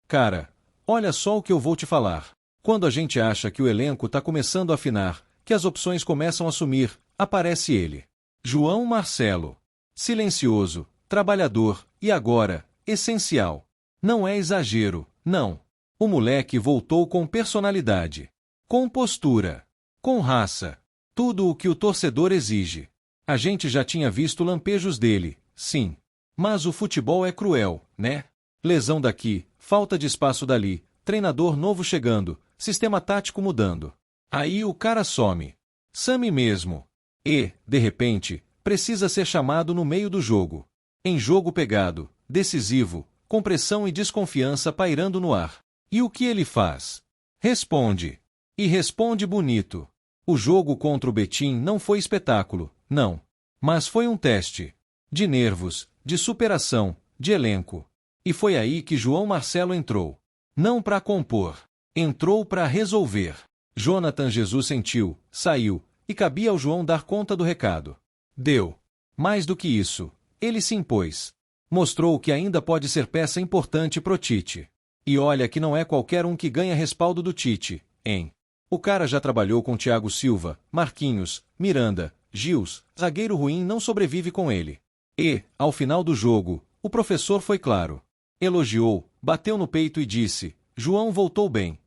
Cara, olha só o que eu vou te falar. Quando a gente acha que o elenco tá começando a afinar, que as opções começam a sumir, aparece ele. João Marcelo. Silencioso, trabalhador, e agora, essencial. Não é exagero, não. O moleque voltou com personalidade. Com postura. Com raça. Tudo o que o torcedor exige. A gente já tinha visto lampejos dele, sim. Mas o futebol é cruel, né? Lesão daqui, falta de espaço dali, treinador novo chegando, sistema tático mudando. Aí o cara some. Some mesmo. E, de repente, precisa ser chamado no meio do jogo. Em jogo pegado, decisivo, com pressão e desconfiança pairando no ar. E o que ele faz? Responde. E responde bonito. O jogo contra o Betim não foi espetáculo, não. Mas foi um teste. De nervos, de superação, de elenco. E foi aí que João Marcelo entrou. Não para compor. Entrou para resolver. Jonathan Jesus sentiu, saiu, e cabia ao João dar conta do recado. Deu. Mais do que isso, ele se impôs. Mostrou que ainda pode ser peça importante pro Tite. E olha que não é qualquer um que ganha respaldo do Tite, hein? O cara já trabalhou com Thiago Silva, Marquinhos, Miranda, Gils, zagueiro ruim não sobrevive com ele. E, ao final do jogo, o professor foi claro. Elogiou, bateu no peito e disse, João voltou bem.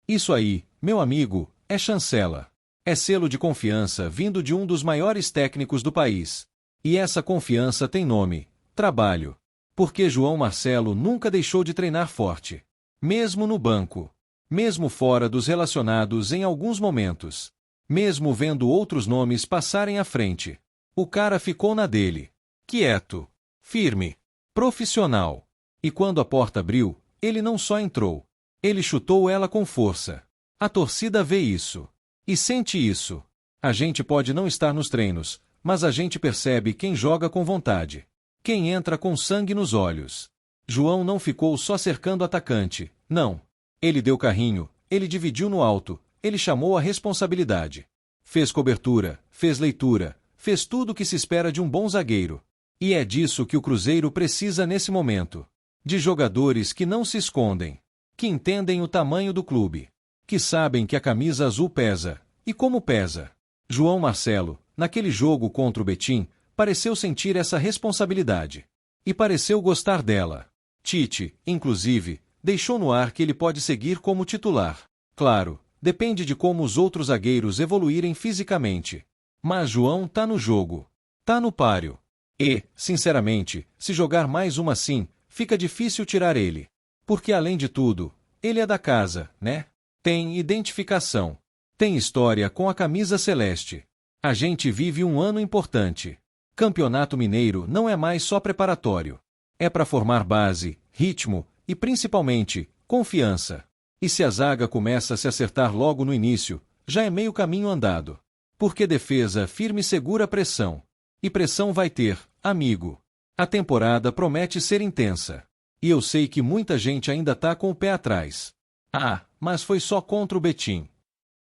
Isso aí, meu amigo, é chancela. É selo de confiança vindo de um dos maiores técnicos do país. E essa confiança tem nome, trabalho. Porque João Marcelo nunca deixou de treinar forte. Mesmo no banco. Mesmo fora dos relacionados em alguns momentos. Mesmo vendo outros nomes passarem à frente. O cara ficou na dele. Quieto. Firme. Profissional. E quando a porta abriu, ele não só entrou. Ele chutou ela com força. A torcida vê isso. E sente isso. A gente pode não estar nos treinos, mas a gente percebe quem joga com vontade. Quem entra com sangue nos olhos. João não ficou só cercando o atacante, não. Ele deu carrinho, ele dividiu no alto, ele chamou a responsabilidade. Fez cobertura, fez leitura, fez tudo o que se espera de um bom zagueiro. E é disso que o Cruzeiro precisa nesse momento. De jogadores que não se escondem. Que entendem o tamanho do clube. Que sabem que a camisa azul pesa. E como pesa? João Marcelo, naquele jogo contra o Betim, pareceu sentir essa responsabilidade. E pareceu gostar dela. Tite, inclusive, deixou no ar que ele pode seguir como titular. Claro, depende de como os outros zagueiros evoluírem fisicamente. Mas João tá no jogo. Tá no páreo. E, sinceramente, se jogar mais uma assim, fica difícil tirar ele. Porque além de tudo, ele é da casa, né? Tem identificação. Tem história com a camisa celeste. A gente vive um ano importante. Campeonato Mineiro não é mais só preparatório. É para formar base, ritmo e, principalmente, confiança. E se a zaga começa a se acertar logo no início, já é meio caminho andado. Porque defesa firme segura a pressão. E pressão vai ter, amigo. A temporada promete ser intensa. E eu sei que muita gente ainda tá com o pé atrás. Ah, mas foi só contra o Betim.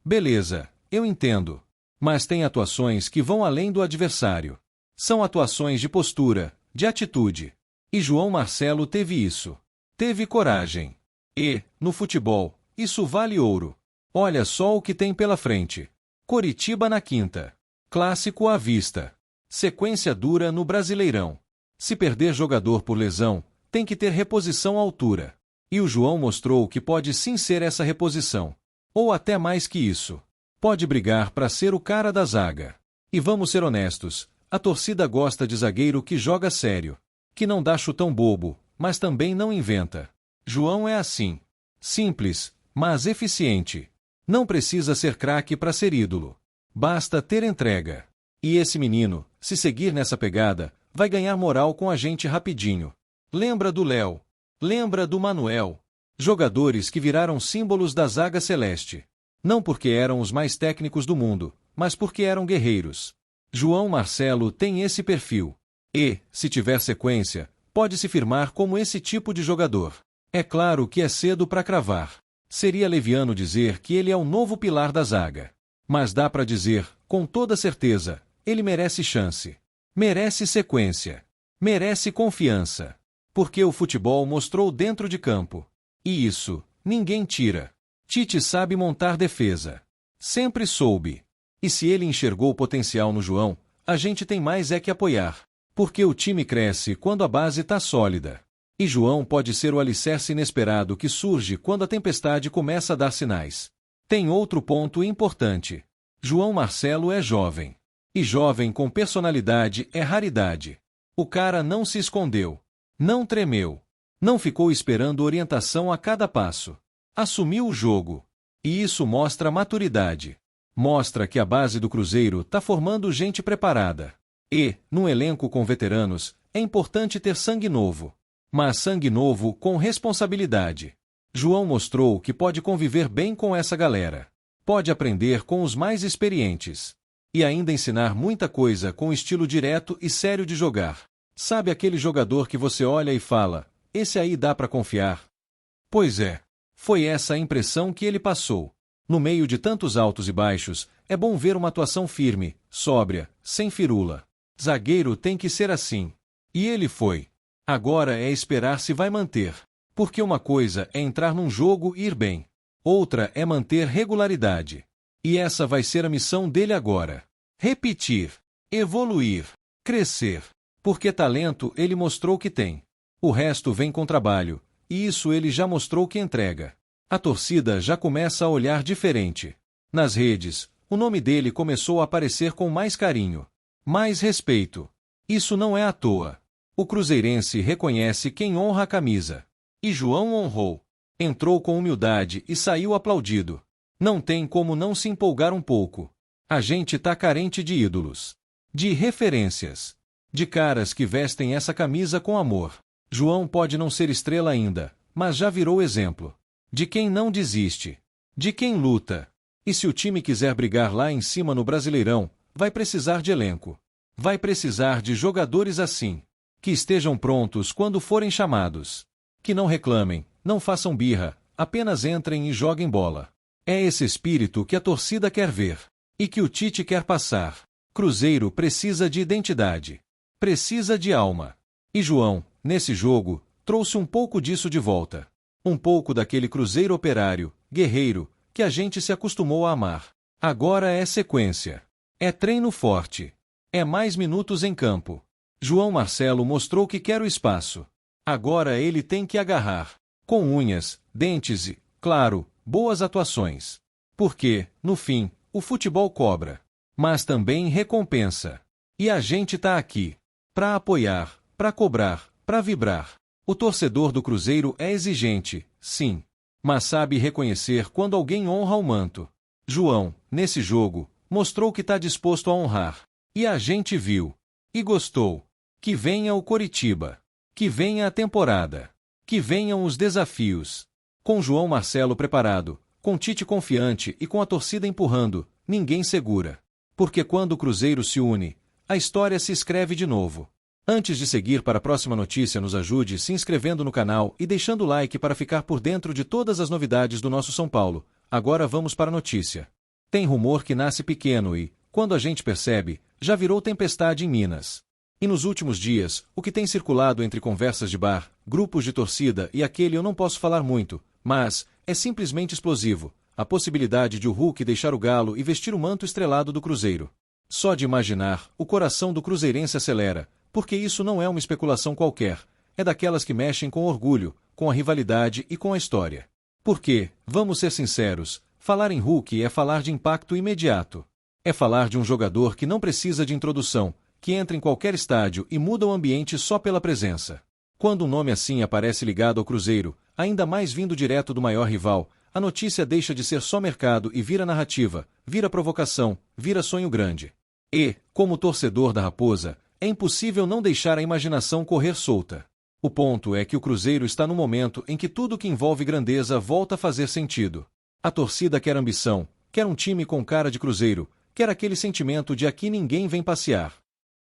Beleza, eu entendo. Mas tem atuações que vão além do adversário. São atuações de postura, de atitude. E João Marcelo teve isso. Teve coragem. E, no futebol, isso vale ouro. Olha só o que tem pela frente. Coritiba na quinta. Clássico à vista. Sequência dura no Brasileirão. Se perder jogador por lesão, tem que ter reposição à altura. E o João mostrou que pode sim ser essa reposição. Ou até mais que isso. Pode brigar para ser o cara da zaga. E vamos ser honestos, a torcida gosta de zagueiro que joga sério. Que não dá chutão bobo, mas também não inventa. João é assim. Simples, mas eficiente. Não precisa ser craque para ser ídolo. Basta ter entrega. E esse menino, se seguir nessa pegada, vai ganhar moral com a gente rapidinho. Lembra do Léo. Lembra do Manuel. Jogadores que viraram símbolos da zaga celeste. Não porque eram os mais técnicos do mundo, mas porque eram guerreiros. João Marcelo tem esse perfil. E, se tiver sequência, pode se firmar como esse tipo de jogador. É claro que é cedo para cravar. Seria leviano dizer que ele é o novo pilar da zaga. Mas dá para dizer, com toda certeza, ele merece chance. Merece sequência. Merece confiança. Porque o futebol mostrou dentro de campo. E isso, ninguém tira. Tite sabe montar defesa. Sempre soube. E se ele enxergou o potencial no João, a gente tem mais é que apoiar. Porque o time cresce quando a base tá sólida. E João pode ser o alicerce inesperado que surge quando a tempestade começa a dar sinais. Tem outro ponto importante. João Marcelo é jovem. E jovem com personalidade é raridade. O cara não se escondeu. Não tremeu. Não ficou esperando orientação a cada passo. Assumiu o jogo. E isso mostra maturidade. Mostra que a base do Cruzeiro tá formando gente preparada. E, num elenco com veteranos, é importante ter sangue novo. Mas sangue novo com responsabilidade. João mostrou que pode conviver bem com essa galera. Pode aprender com os mais experientes. E ainda ensinar muita coisa com estilo direto e sério de jogar. Sabe aquele jogador que você olha e fala, esse aí dá pra confiar? Pois é. Foi essa a impressão que ele passou. No meio de tantos altos e baixos, é bom ver uma atuação firme, sóbria, sem firula. Zagueiro tem que ser assim. E ele foi. Agora é esperar se vai manter. Porque uma coisa é entrar num jogo e ir bem. Outra é manter regularidade. E essa vai ser a missão dele agora. Repetir. Evoluir. Crescer. Porque talento ele mostrou que tem. O resto vem com trabalho. E isso ele já mostrou que entrega. A torcida já começa a olhar diferente. Nas redes, o nome dele começou a aparecer com mais carinho. Mais respeito. Isso não é à toa. O cruzeirense reconhece quem honra a camisa. E João honrou. Entrou com humildade e saiu aplaudido. Não tem como não se empolgar um pouco. A gente tá carente de ídolos. De referências. De caras que vestem essa camisa com amor. João pode não ser estrela ainda, mas já virou exemplo. De quem não desiste. De quem luta. E se o time quiser brigar lá em cima no Brasileirão, vai precisar de elenco. Vai precisar de jogadores assim. Que estejam prontos quando forem chamados. Que não reclamem, não façam birra, apenas entrem e joguem bola. É esse espírito que a torcida quer ver. E que o Tite quer passar. Cruzeiro precisa de identidade. Precisa de alma. E João, nesse jogo, trouxe um pouco disso de volta. Um pouco daquele Cruzeiro operário, guerreiro, que a gente se acostumou a amar. Agora é sequência. É treino forte. É mais minutos em campo. João Marcelo mostrou que quer o espaço. Agora ele tem que agarrar. Com unhas, dentes e, claro, boas atuações. Porque, no fim, o futebol cobra. Mas também recompensa. E a gente tá aqui. Pra apoiar, pra cobrar, pra vibrar. O torcedor do Cruzeiro é exigente, sim. Mas sabe reconhecer quando alguém honra o manto. João, nesse jogo, mostrou que tá disposto a honrar. E a gente viu. E gostou. Que venha o Coritiba. Que venha a temporada. Que venham os desafios. Com João Marcelo preparado, com Tite confiante e com a torcida empurrando, ninguém segura. Porque quando o Cruzeiro se une, a história se escreve de novo. Antes de seguir para a próxima notícia, nos ajude se inscrevendo no canal e deixando o like para ficar por dentro de todas as novidades do nosso São Paulo. Agora vamos para a notícia. Tem rumor que nasce pequeno e, quando a gente percebe, já virou tempestade em Minas. E nos últimos dias, o que tem circulado entre conversas de bar, grupos de torcida e aquele eu não posso falar muito, mas é simplesmente explosivo. A possibilidade de o Hulk deixar o Galo e vestir o manto estrelado do Cruzeiro. Só de imaginar, o coração do cruzeirense acelera, porque isso não é uma especulação qualquer, é daquelas que mexem com orgulho, com a rivalidade e com a história. Porque, vamos ser sinceros, falar em Hulk é falar de impacto imediato. É falar de um jogador que não precisa de introdução, que entra em qualquer estádio e muda o ambiente só pela presença. Quando um nome assim aparece ligado ao Cruzeiro, ainda mais vindo direto do maior rival, a notícia deixa de ser só mercado e vira narrativa, vira provocação, vira sonho grande. E, como torcedor da Raposa, é impossível não deixar a imaginação correr solta. O ponto é que o Cruzeiro está no momento em que tudo que envolve grandeza volta a fazer sentido. A torcida quer ambição, quer um time com cara de Cruzeiro, quer aquele sentimento de aqui ninguém vem passear.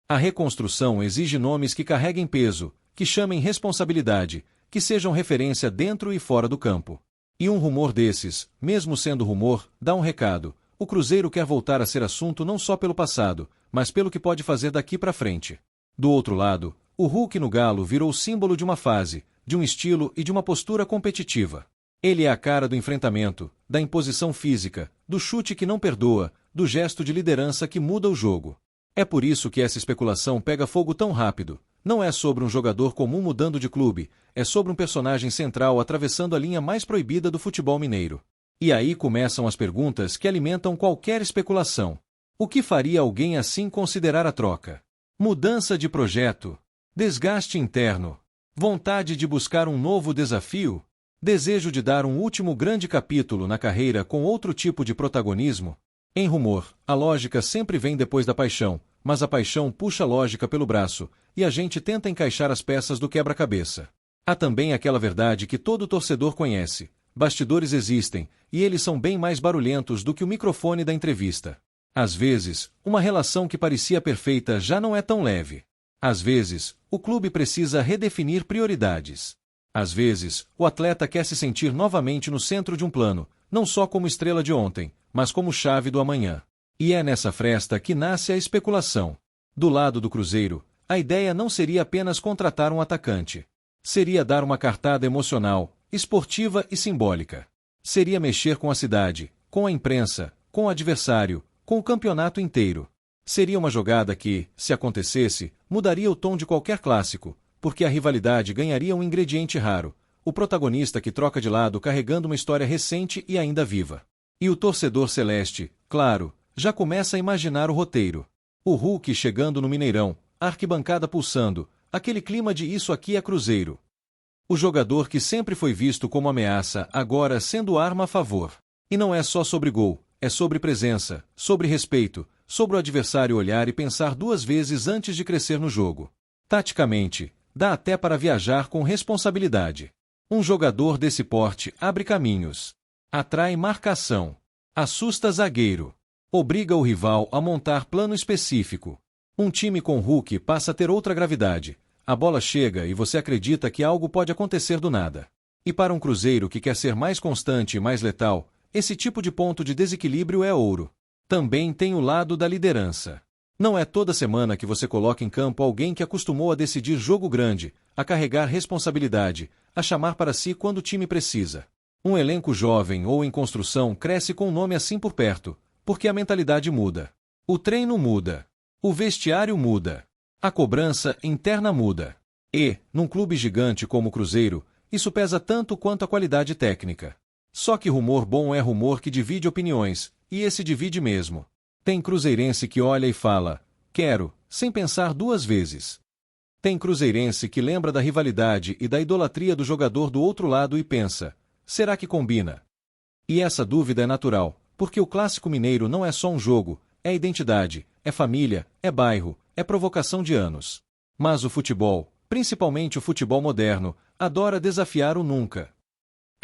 A reconstrução exige nomes que carreguem peso, que chamem responsabilidade, que sejam referência dentro e fora do campo. E um rumor desses, mesmo sendo rumor, dá um recado. O Cruzeiro quer voltar a ser assunto não só pelo passado, mas pelo que pode fazer daqui para frente. Do outro lado, O Hulk no Galo virou símbolo de uma fase, de um estilo e de uma postura competitiva. Ele é a cara do enfrentamento, da imposição física, do chute que não perdoa, do gesto de liderança que muda o jogo. É por isso que essa especulação pega fogo tão rápido. Não é sobre um jogador comum mudando de clube, é sobre um personagem central atravessando a linha mais proibida do futebol mineiro. E aí começam as perguntas que alimentam qualquer especulação. O que faria alguém assim considerar a troca? Mudança de projeto? Desgaste interno? Vontade de buscar um novo desafio? Desejo de dar um último grande capítulo na carreira com outro tipo de protagonismo? Em Rumor, a lógica sempre vem depois da paixão, mas a paixão puxa a lógica pelo braço, e a gente tenta encaixar as peças do quebra-cabeça. Há também aquela verdade que todo torcedor conhece: bastidores existem, e eles são bem mais barulhentos do que o microfone da entrevista. Às vezes, uma relação que parecia perfeita já não é tão leve. Às vezes, o clube precisa redefinir prioridades. Às vezes, o atleta quer se sentir novamente no centro de um plano, não só como estrela de ontem, mas como chave do amanhã. E é nessa fresta que nasce a especulação. Do lado do Cruzeiro, a ideia não seria apenas contratar um atacante. Seria dar uma cartada emocional, esportiva e simbólica. Seria mexer com a cidade, com a imprensa, com o adversário, com o campeonato inteiro. Seria uma jogada que, se acontecesse, mudaria o tom de qualquer clássico, porque a rivalidade ganharia um ingrediente raro: o protagonista que troca de lado carregando uma história recente e ainda viva. E o torcedor celeste, claro, já começa a imaginar o roteiro. O Hulk chegando no Mineirão, a arquibancada pulsando, aquele clima de isso aqui é Cruzeiro. O jogador que sempre foi visto como ameaça, agora sendo arma a favor. E não é só sobre gol, é sobre presença, sobre respeito, sobre o adversário olhar e pensar duas vezes antes de crescer no jogo. Taticamente, dá até para viajar com responsabilidade. Um jogador desse porte abre caminhos, atrai marcação, assusta zagueiro, obriga o rival a montar plano específico. Um time com Hulk passa a ter outra gravidade. A bola chega e você acredita que algo pode acontecer do nada. E para um Cruzeiro que quer ser mais constante e mais letal, esse tipo de ponto de desequilíbrio é ouro. Também tem o lado da liderança. Não é toda semana que você coloca em campo alguém que acostumou a decidir jogo grande, a carregar responsabilidade, a chamar para si quando o time precisa. Um elenco jovem ou em construção cresce com um nome assim por perto, porque a mentalidade muda. O treino muda. O vestiário muda. A cobrança interna muda. E, num clube gigante como o Cruzeiro, isso pesa tanto quanto a qualidade técnica. Só que rumor bom é rumor que divide opiniões, e esse divide mesmo. Tem cruzeirense que olha e fala: quero, sem pensar duas vezes. Tem cruzeirense que lembra da rivalidade e da idolatria do jogador do outro lado e pensa: será que combina? E essa dúvida é natural, porque o clássico mineiro não é só um jogo, é identidade, é família, é bairro, é provocação de anos. Mas o futebol, principalmente o futebol moderno, adora desafiar o nunca.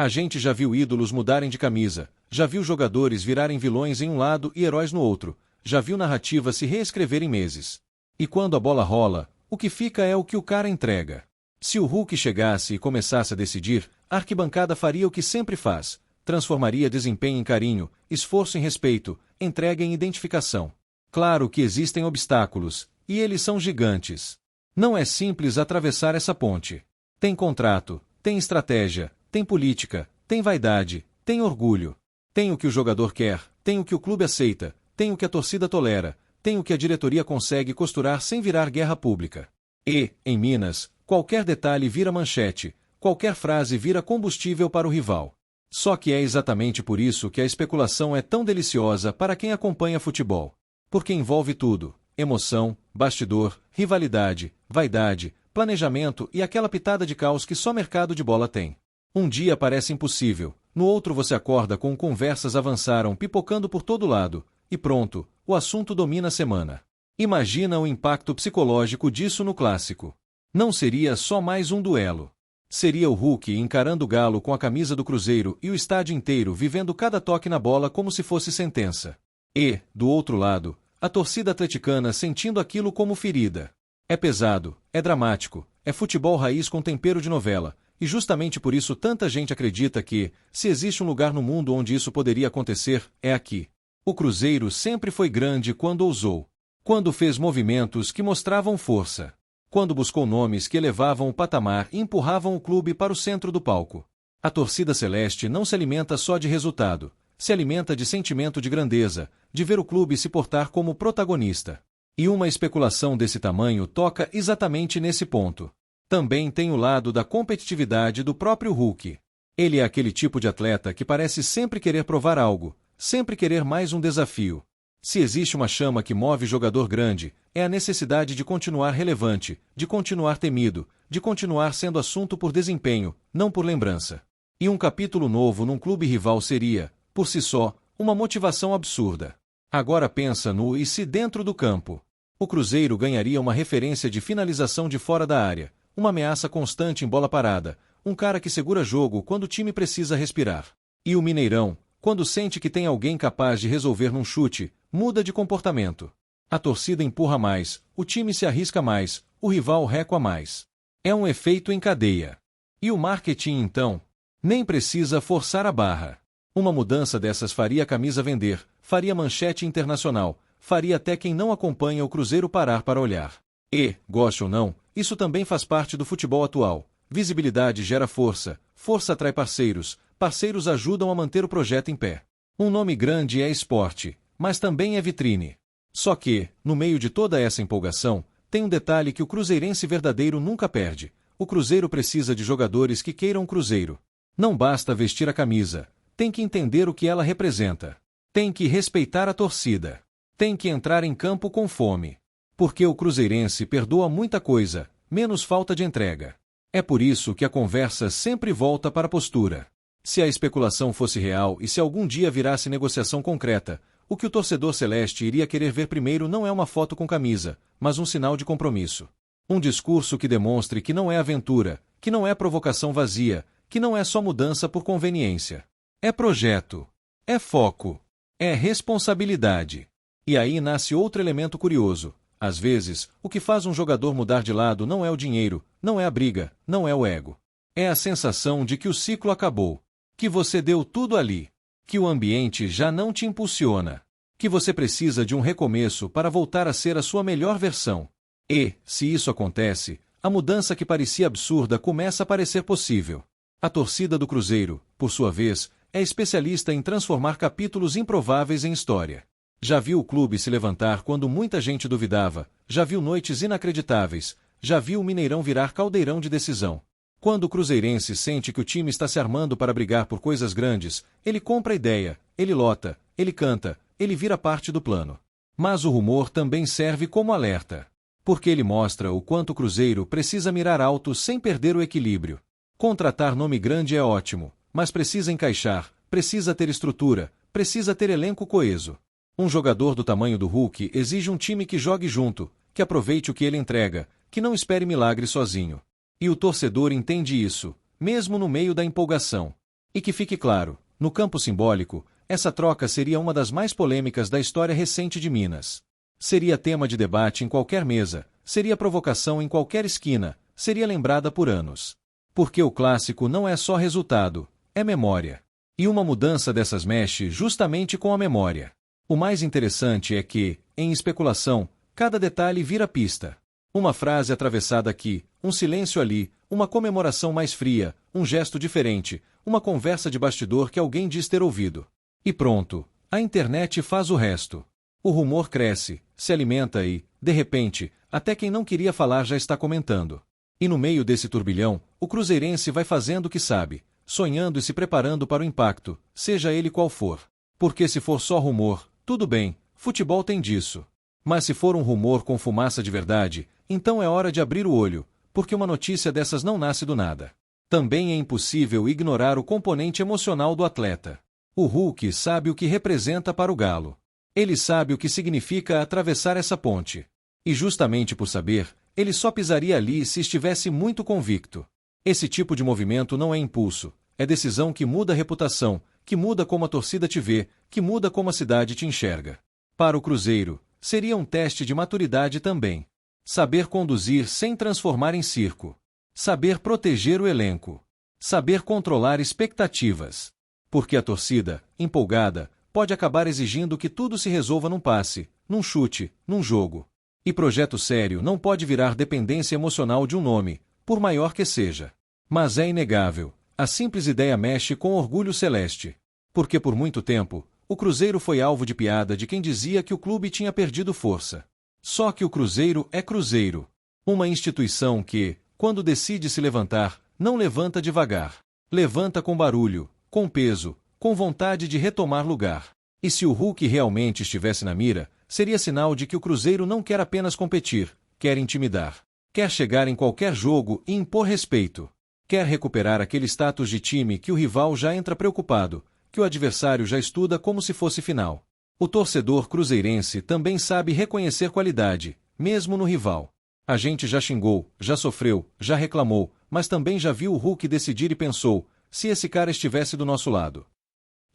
A gente já viu ídolos mudarem de camisa, já viu jogadores virarem vilões em um lado e heróis no outro, já viu narrativas se reescrever em meses. E quando a bola rola, o que fica é o que o cara entrega. Se o Hulk chegasse e começasse a decidir, a arquibancada faria o que sempre faz: transformaria desempenho em carinho, esforço em respeito, entrega em identificação. Claro que existem obstáculos, e eles são gigantes. Não é simples atravessar essa ponte. Tem contrato, tem estratégia, tem política, tem vaidade, tem orgulho. Tem o que o jogador quer, tem o que o clube aceita, tem o que a torcida tolera, tem o que a diretoria consegue costurar sem virar guerra pública. E, em Minas, qualquer detalhe vira manchete, qualquer frase vira combustível para o rival. Só que é exatamente por isso que a especulação é tão deliciosa para quem acompanha futebol. Porque envolve tudo: emoção, bastidor, rivalidade, vaidade, planejamento e aquela pitada de caos que só mercado de bola tem. Um dia parece impossível, no outro você acorda com conversas avançaram pipocando por todo lado, e pronto, o assunto domina a semana. Imagina o impacto psicológico disso no clássico. Não seria só mais um duelo. Seria o Hulk encarando o Galo com a camisa do Cruzeiro e o estádio inteiro vivendo cada toque na bola como se fosse sentença. E, do outro lado, a torcida atleticana sentindo aquilo como ferida. É pesado, é dramático, é futebol raiz com tempero de novela, e justamente por isso tanta gente acredita que, se existe um lugar no mundo onde isso poderia acontecer, é aqui. O Cruzeiro sempre foi grande quando ousou. Quando fez movimentos que mostravam força. quando buscou nomes que elevavam o patamar e empurravam o clube para o centro do palco. A torcida celeste não se alimenta só de resultado, se alimenta de sentimento de grandeza, de ver o clube se portar como protagonista. E uma especulação desse tamanho toca exatamente nesse ponto. Também tem o lado da competitividade do próprio Hulk. Ele é aquele tipo de atleta que parece sempre querer provar algo, sempre querer mais um desafio. Se existe uma chama que move jogador grande, é a necessidade de continuar relevante, de continuar temido, de continuar sendo assunto por desempenho, não por lembrança. E um capítulo novo num clube rival seria, por si só, uma motivação absurda. Agora pensa no e se dentro do campo. O Cruzeiro ganharia uma referência de finalização de fora da área, uma ameaça constante em bola parada, um cara que segura jogo quando o time precisa respirar. E o Mineirão, quando sente que tem alguém capaz de resolver num chute, muda de comportamento. A torcida empurra mais, o time se arrisca mais, o rival recua mais. É um efeito em cadeia. E o marketing então? Nem precisa forçar a barra. Uma mudança dessas faria a camisa vender, faria manchete internacional, faria até quem não acompanha o Cruzeiro parar para olhar. E, goste ou não, isso também faz parte do futebol atual. Visibilidade gera força, força atrai parceiros, parceiros ajudam a manter o projeto em pé. Um nome grande é esporte, mas também é vitrine. Só que, no meio de toda essa empolgação, tem um detalhe que o cruzeirense verdadeiro nunca perde. O Cruzeiro precisa de jogadores que queiram o Cruzeiro. Não basta vestir a camisa, tem que entender o que ela representa. Tem que respeitar a torcida. Tem que entrar em campo com fome. Porque o cruzeirense perdoa muita coisa, menos falta de entrega. É por isso que a conversa sempre volta para a postura. Se a especulação fosse real e se algum dia virasse negociação concreta, o que o torcedor celeste iria querer ver primeiro não é uma foto com camisa, mas um sinal de compromisso. Um discurso que demonstre que não é aventura, que não é provocação vazia, que não é só mudança por conveniência. É projeto. É foco. É responsabilidade. E aí nasce outro elemento curioso. Às vezes, o que faz um jogador mudar de lado não é o dinheiro, não é a briga, não é o ego. É a sensação de que o ciclo acabou. Que você deu tudo ali. Que o ambiente já não te impulsiona. Que você precisa de um recomeço para voltar a ser a sua melhor versão. E, se isso acontece, a mudança que parecia absurda começa a parecer possível. A torcida do Cruzeiro, por sua vez, é especialista em transformar capítulos improváveis em história. Já viu o clube se levantar quando muita gente duvidava, já viu noites inacreditáveis, já viu o Mineirão virar caldeirão de decisão. Quando o cruzeirense sente que o time está se armando para brigar por coisas grandes, ele compra a ideia, ele lota, ele canta, ele vira parte do plano. Mas o rumor também serve como alerta. Porque ele mostra o quanto o Cruzeiro precisa mirar alto sem perder o equilíbrio. Contratar nome grande é ótimo, mas precisa encaixar, precisa ter estrutura, precisa ter elenco coeso. Um jogador do tamanho do Hulk exige um time que jogue junto, que aproveite o que ele entrega, que não espere milagre sozinho. E o torcedor entende isso, mesmo no meio da empolgação. E que fique claro, no campo simbólico, essa troca seria uma das mais polêmicas da história recente de Minas. Seria tema de debate em qualquer mesa, seria provocação em qualquer esquina, seria lembrada por anos. Porque o clássico não é só resultado, é memória. E uma mudança dessas mexe justamente com a memória. O mais interessante é que, em especulação, cada detalhe vira pista. Uma frase atravessada aqui, um silêncio ali, uma comemoração mais fria, um gesto diferente, uma conversa de bastidor que alguém diz ter ouvido. E pronto, a internet faz o resto. O rumor cresce, se alimenta e, de repente, até quem não queria falar já está comentando. E no meio desse turbilhão, o cruzeirense vai fazendo o que sabe, sonhando e se preparando para o impacto, seja ele qual for. Porque se for só rumor, tudo bem, futebol tem disso. Mas se for um rumor com fumaça de verdade, então é hora de abrir o olho, porque uma notícia dessas não nasce do nada. Também é impossível ignorar o componente emocional do atleta. O Hulk sabe o que representa para o Galo. Ele sabe o que significa atravessar essa ponte. E justamente por saber, ele só pisaria ali se estivesse muito convicto. Esse tipo de movimento não é impulso, é decisão que muda a reputação, que muda como a torcida te vê, que muda como a cidade te enxerga. Para o Cruzeiro, seria um teste de maturidade também. Saber conduzir sem transformar em circo. Saber proteger o elenco. Saber controlar expectativas. Porque a torcida, empolgada, pode acabar exigindo que tudo se resolva num passe, num chute, num jogo. E projeto sério não pode virar dependência emocional de um nome, por maior que seja. Mas é inegável, a simples ideia mexe com o orgulho celeste. Porque por muito tempo, o Cruzeiro foi alvo de piada de quem dizia que o clube tinha perdido força. Só que o Cruzeiro é Cruzeiro. Uma instituição que, quando decide se levantar, não levanta devagar. Levanta com barulho, com peso, com vontade de retomar lugar. E se o Hulk realmente estivesse na mira, seria sinal de que o Cruzeiro não quer apenas competir, quer intimidar. Quer chegar em qualquer jogo e impor respeito. Quer recuperar aquele status de time que o rival já entra preocupado, que o adversário já estuda como se fosse final. O torcedor cruzeirense também sabe reconhecer qualidade, mesmo no rival. A gente já xingou, já sofreu, já reclamou, mas também já viu o Hulk decidir e pensou, se esse cara estivesse do nosso lado.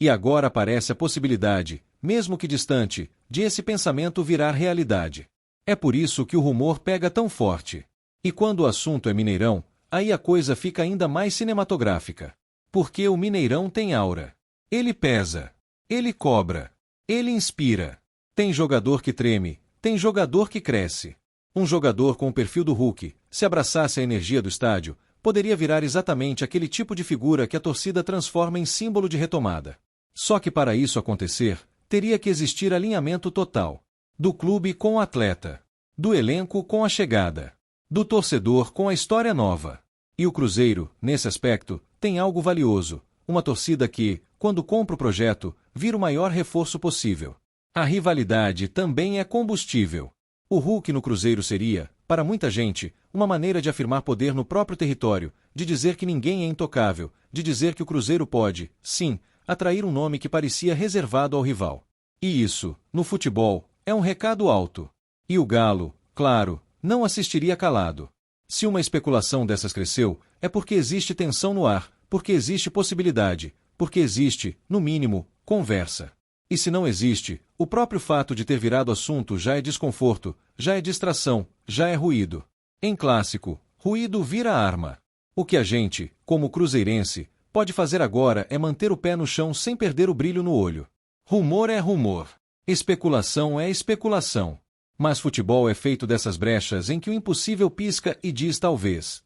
E agora aparece a possibilidade, mesmo que distante, de esse pensamento virar realidade. É por isso que o rumor pega tão forte. E quando o assunto é Mineirão, aí a coisa fica ainda mais cinematográfica. Porque o Mineirão tem aura. Ele pesa. Ele cobra. Ele inspira. Tem jogador que treme. Tem jogador que cresce. Um jogador com o perfil do Hulk, se abraçasse a energia do estádio, poderia virar exatamente aquele tipo de figura que a torcida transforma em símbolo de retomada. Só que para isso acontecer, teria que existir alinhamento total. Do clube com o atleta. Do elenco com a chegada. Do torcedor com a história nova. E o Cruzeiro, nesse aspecto, tem algo valioso. Uma torcida que, quando compra o projeto, vira o maior reforço possível. A rivalidade também é combustível. O Hulk no Cruzeiro seria, para muita gente, uma maneira de afirmar poder no próprio território, de dizer que ninguém é intocável, de dizer que o Cruzeiro pode, sim, atrair um nome que parecia reservado ao rival. E isso, no futebol, é um recado alto. E o Galo, claro, não assistiria calado. Se uma especulação dessas cresceu, é porque existe tensão no ar, porque existe possibilidade, porque existe, no mínimo, conversa. E se não existe, o próprio fato de ter virado assunto já é desconforto, já é distração, já é ruído. Em clássico, ruído vira arma. O que a gente, como cruzeirense, pode fazer agora é manter o pé no chão sem perder o brilho no olho. Rumor é rumor. Especulação é especulação. Mas futebol é feito dessas brechas em que o impossível pisca e diz talvez.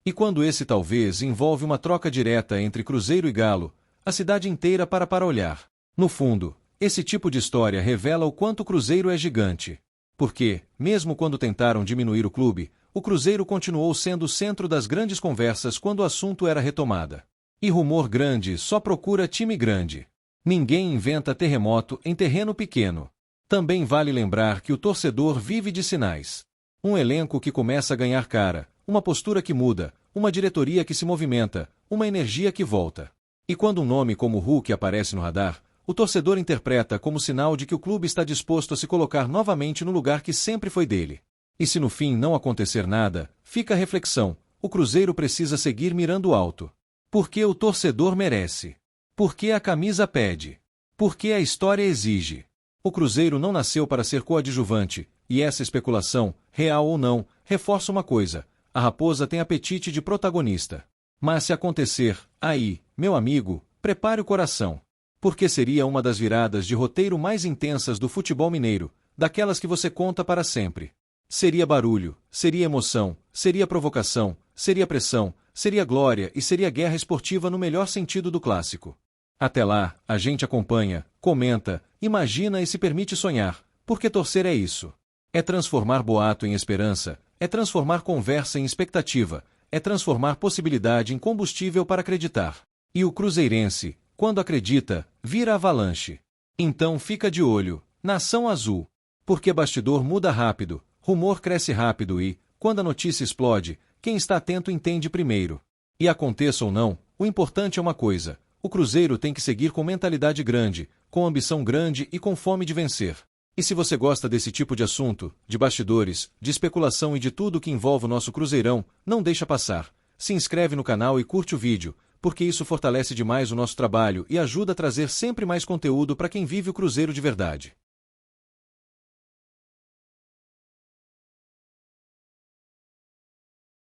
E quando esse talvez envolve uma troca direta entre Cruzeiro e Galo, a cidade inteira para olhar. No fundo, esse tipo de história revela o quanto o Cruzeiro é gigante. Porque, mesmo quando tentaram diminuir o clube, o Cruzeiro continuou sendo o centro das grandes conversas quando o assunto era retomada. E rumor grande só procura time grande. Ninguém inventa terremoto em terreno pequeno. Também vale lembrar que o torcedor vive de sinais. Um elenco que começa a ganhar cara, uma postura que muda, uma diretoria que se movimenta, uma energia que volta. E quando um nome como Hulk aparece no radar, o torcedor interpreta como sinal de que o clube está disposto a se colocar novamente no lugar que sempre foi dele. E se no fim não acontecer nada, fica a reflexão, o Cruzeiro precisa seguir mirando alto. Porque o torcedor merece. Porque a camisa pede. Porque a história exige. O Cruzeiro não nasceu para ser coadjuvante, e essa especulação, real ou não, reforça uma coisa: a raposa tem apetite de protagonista. Mas se acontecer, aí, meu amigo, prepare o coração. Porque seria uma das viradas de roteiro mais intensas do futebol mineiro, daquelas que você conta para sempre. Seria barulho, seria emoção, seria provocação, seria pressão, seria glória e seria guerra esportiva no melhor sentido do clássico. Até lá, a gente acompanha, comenta, imagina e se permite sonhar, porque torcer é isso. É transformar boato em esperança, é transformar conversa em expectativa, é transformar possibilidade em combustível para acreditar. E o cruzeirense, quando acredita, vira avalanche. Então fica de olho, Nação Azul. Porque bastidor muda rápido, rumor cresce rápido e, quando a notícia explode, quem está atento entende primeiro. E aconteça ou não, o importante é uma coisa: o Cruzeiro tem que seguir com mentalidade grande, com ambição grande e com fome de vencer. E se você gosta desse tipo de assunto, de bastidores, de especulação e de tudo que envolve o nosso Cruzeirão, não deixa passar. Se inscreve no canal e curte o vídeo, porque isso fortalece demais o nosso trabalho e ajuda a trazer sempre mais conteúdo para quem vive o Cruzeiro de verdade.